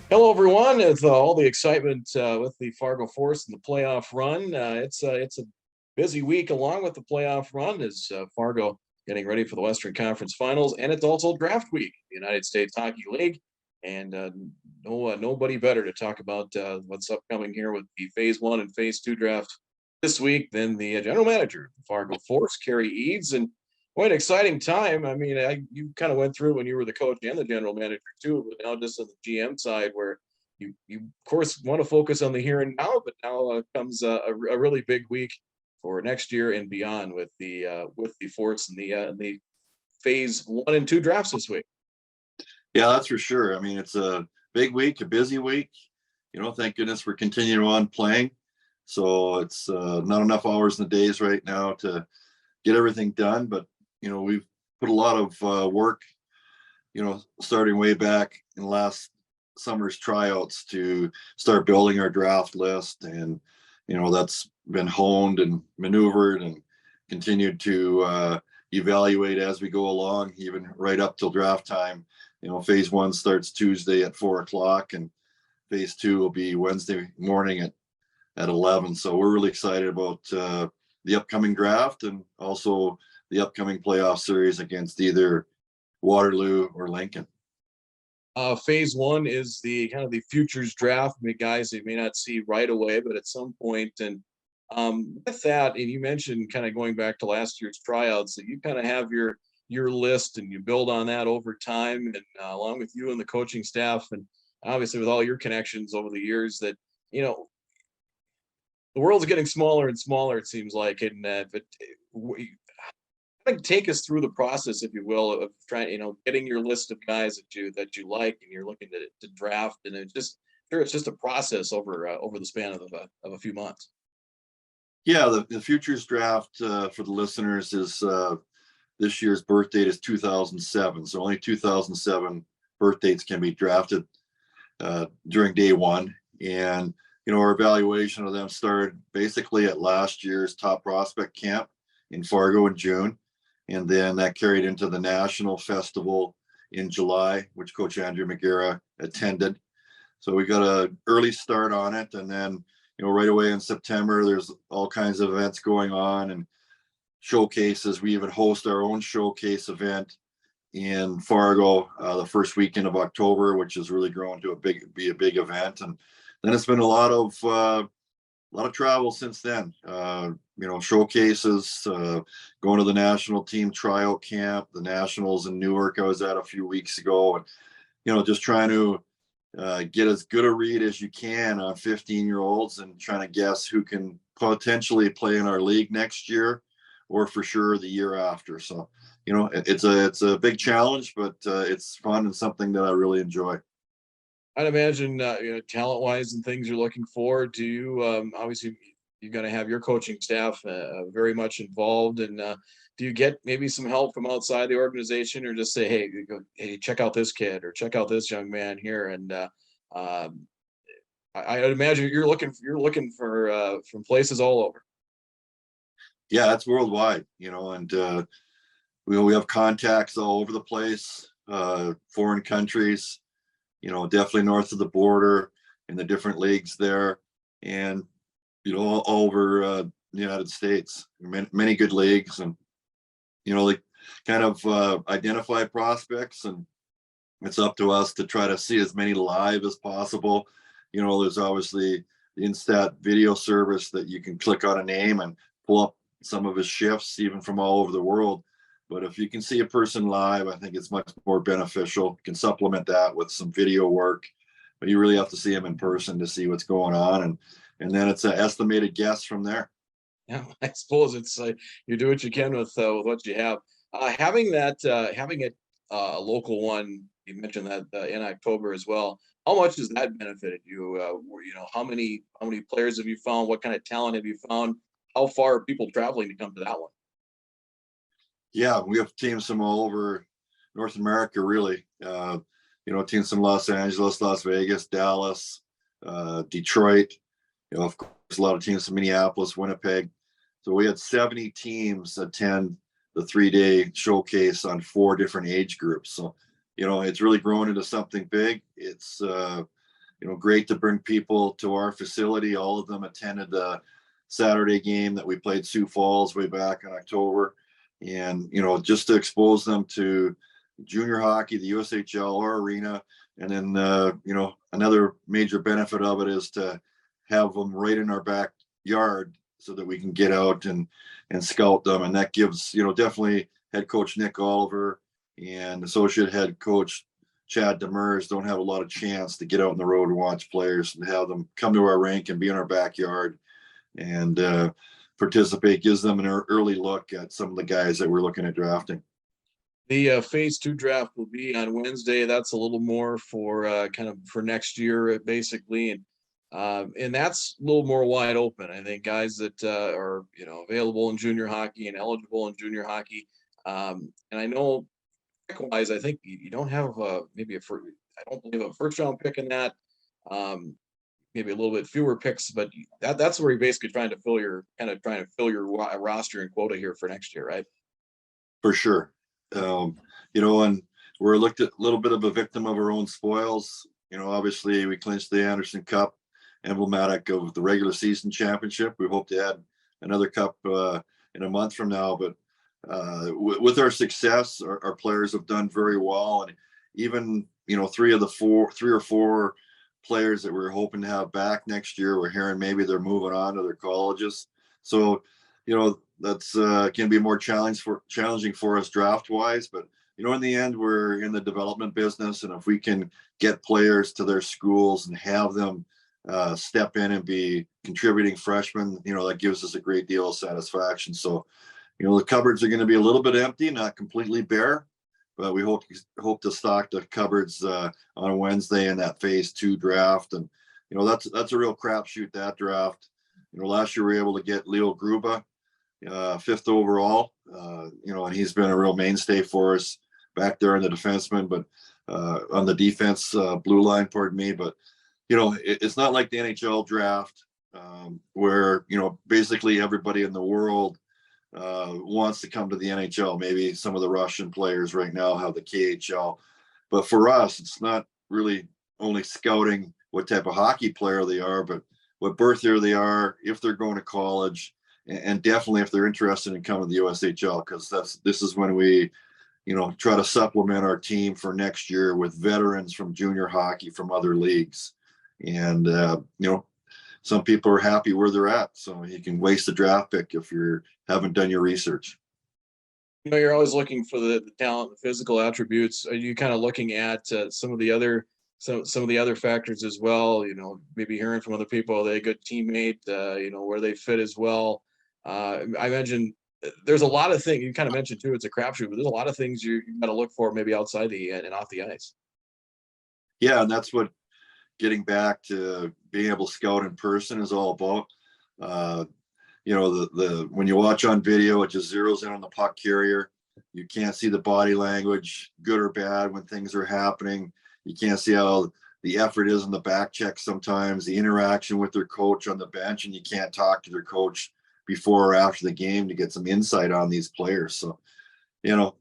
Hello, everyone. With all the excitement with the Fargo Force and the playoff run, it's a busy week along with the playoff run as Fargo getting ready for the Western Conference Finals, and it's also draft week, the United States Hockey League, and nobody better to talk about what's upcoming here with the Phase 1 and Phase 2 draft this week than the general manager of the Fargo Force, Cary Eades, and quite an exciting time. I mean, you kind of went through when you were the coach and the general manager too, but now just on the GM side, where you of course want to focus on the here and now, but now comes a really big week for next year and beyond with the Force and the Phase 1 and 2 drafts this week. Yeah, that's for sure. I mean, it's a big week, a busy week. Thank goodness we're continuing on playing. So it's not enough hours in the days right now to get everything done, but we've put a lot of work, starting way back in last summer's tryouts to start building our draft list. And, that's been honed and maneuvered and continued to evaluate as we go along, even right up till draft time. Phase 1 starts Tuesday at 4:00 and Phase 2 will be Wednesday morning at 11. So we're really excited about the upcoming draft and also the upcoming playoff series against either Waterloo or Lincoln. Phase 1 is the kind of the futures draft. I mean, guys, you may not see right away, but at some point, and with that, and you mentioned kind of going back to last year's tryouts, that you kind of have your list and you build on that over time, and along with you and the coaching staff, and obviously with all your connections over the years, that the world's getting smaller and smaller, it seems like, and but take us through the process, if you will, of trying, getting your list of guys that you like and you're looking to draft, and it's just a process over the span of a few months. Yeah, the futures draft for the listeners is this year's birth date is 2007, so only 2007 birth dates can be drafted during day one, and our evaluation of them started basically at last year's top prospect camp in Fargo in June. And then that carried into the National Festival in July, which Coach Andrew McGarrah attended. So we got an early start on it. And then, right away in September, there's all kinds of events going on and showcases. We even host our own showcase event in Fargo the first weekend of October, which is really growing to be a big event. And then it's been a lot of travel since then. Showcases, going to the national team tryout camp, the nationals in Newark I was at a few weeks ago, and just trying to get as good a read as you can on 15-year-olds and trying to guess who can potentially play in our league next year or for sure the year after. So it's a big challenge, but it's fun and something that I really enjoy. I'd imagine, talent-wise and things you're looking for. Do you obviously you're going to have your coaching staff very much involved, and do you get maybe some help from outside the organization, or just say, hey, check out this kid or check out this young man here? And I imagine you're looking for from places all over. Yeah, it's worldwide, and we have contacts all over the place, foreign countries. Definitely north of the border in the different leagues there, and all over the United States. Many good leagues, and they kind of identify prospects, and it's up to us to try to see as many live as possible. There's obviously the Instat video service that you can click on a name and pull up some of his shifts, even from all over the world. But if you can see a person live, I think it's much more beneficial. You can supplement that with some video work, but you really have to see them in person to see what's going on. And then it's an estimated guess from there. Yeah, I suppose it's you do what you can with what you have. Having it a local one, you mentioned that in October as well. How much has that benefited you? How many players have you found? What kind of talent have you found? How far are people traveling to come to that one? Yeah, we have teams from all over North America, really. Teams from Los Angeles, Las Vegas, Dallas, Detroit. Of course, a lot of teams from Minneapolis, Winnipeg. So we had 70 teams attend the 3-day showcase on 4 different age groups. So, it's really grown into something big. It's, great to bring people to our facility. All of them attended the Saturday game that we played Sioux Falls way back in October. And, just to expose them to junior hockey, the USHL, our arena. And then, another major benefit of it is to have them right in our backyard so that we can get out and scout them. And that gives, definitely head coach Nick Oliver and associate head coach Chad Demers don't have a lot of chance to get out on the road and watch players, and have them come to our rink and be in our backyard and participate. Gives them an early look at some of the guys that we're looking at drafting. The phase 2 draft will be on Wednesday. That's a little more for kind of for next year, basically. And that's a little more wide open. I think guys that are, available in junior hockey and eligible in junior hockey. And I know wise, I think you don't have maybe I don't believe a first round pick in that. Maybe a little bit fewer picks, but that's where you're basically trying to fill your roster and quota here for next year, right? For sure. And we're looked at a little bit of a victim of our own spoils. Obviously we clinched the Anderson Cup, emblematic of the regular season championship. We hope to add another cup in a month from now, but with our success, our players have done very well. And even, 3 or 4 players that we're hoping to have back next year, we're hearing maybe they're moving on to their colleges. So, that's can be more challenging for us draft wise, but in the end, we're in the development business. And if we can get players to their schools and have them step in and be contributing freshmen, that gives us a great deal of satisfaction. So, the cupboards are going to be a little bit empty, not completely bare, but we hope to stock the cupboards on Wednesday in that phase 2 draft. And, that's a real crapshoot, that draft. Last year we were able to get Leo Gruba, 5th overall, and he's been a real mainstay for us back there in the defenseman, but on the defense blue line, pardon me. But, it's not like the NHL draft where, basically everybody in the world wants to come to the NHL. Maybe some of the Russian players right now have the KHL, but for us, it's not really only scouting what type of hockey player they are, but what birth year they are, if they're going to college, and definitely if they're interested in coming to the USHL, because this is when we, try to supplement our team for next year with veterans from junior hockey from other leagues. And, some people are happy where they're at, so you can waste a draft pick if you haven't done your research. You're always looking for the talent, the physical attributes. Are you kind of looking at some of the other factors as well? Maybe hearing from other people, are they a good teammate? Where they fit as well. I imagine there's a lot of things you kind of mentioned too. It's a crapshoot, but there's a lot of things you got to look for maybe outside and off the ice. Yeah, and that's what getting back to being able to scout in person is all about. When you watch on video, it just zeroes in on the puck carrier. You can't see the body language, good or bad, when things are happening. You can't see how the effort is in the back check sometimes, the interaction with their coach on the bench, and you can't talk to their coach before or after the game to get some insight on these players. So, video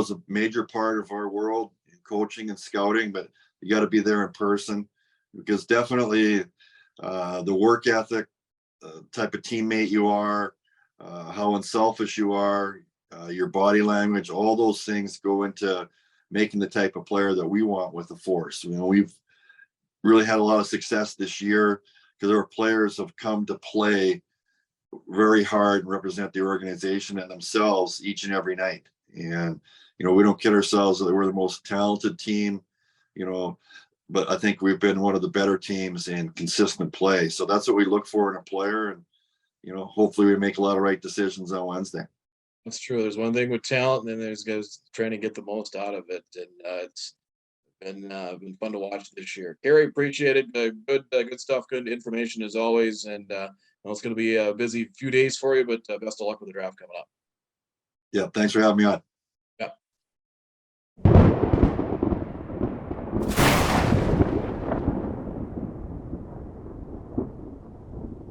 is a major part of our world in coaching and scouting, but you got to be there in person, because definitely the work ethic, type of teammate you are, how unselfish you are, your body language, all those things go into making the type of player that we want with the Force. We've really had a lot of success this year because our players have come to play very hard and represent the organization and themselves each and every night. And, we don't kid ourselves that we're the most talented team, but I think we've been one of the better teams in consistent play. So that's what we look for in a player. And, hopefully we make a lot of right decisions on Wednesday. That's true. There's one thing with talent, and then there's guys trying to get the most out of it. And it's been fun to watch this year. Cary, appreciate it. Good stuff, good information as always. And it's going to be a busy few days for you, but best of luck with the draft coming up. Yeah, thanks for having me on.